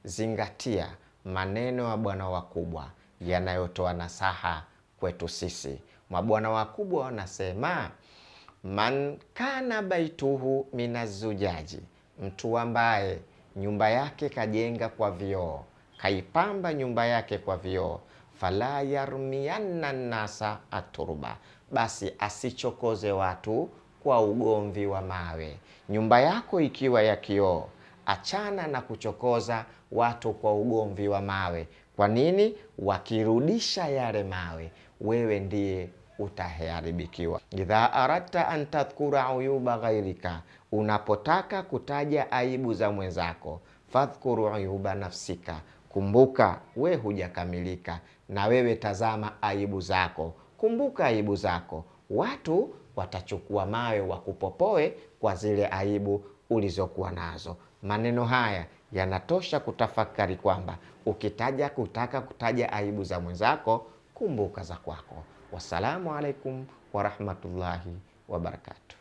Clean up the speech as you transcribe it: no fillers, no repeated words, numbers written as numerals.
zingatia maneno ya bwana wakubwa yanayotoa nasaha kwetu sisi. Mabwana wakubwa wanasema, man kana baituhu minazujaji, mtu ambaye nyumba yake kajenga kwa vioo, kaipamba nyumba yake kwa vioo, fala yarmiyanna nasa aturba, basi asichokoze watu kwa ugomvi wa mawe. Nyumba yako ikiwa ya kioo, achana na kuchokoza watu kwa ugomvi wa mawe. Kwa nini? Wakirudisha yale mawe, wewe ndiye utaharibikiwa. Idha aradta an tadhkura uyuba ghairika, unapotaka kutaja aibu za mwenzako, fadhkuru uyuba nafsika, kumbuka we hujakamilika, na wewe tazama aibu zako, kumbuka aibu zako. Watu watachukua mawe wakupopoe kwa zile aibu ulizokuwa nazo. Maneno haya yanatosha kutafakari kwamba kutaka kutaja aibu za mwenzako, kumbuka za kwako. Wassalamu alaikum warahmatullahi wabarakatuh.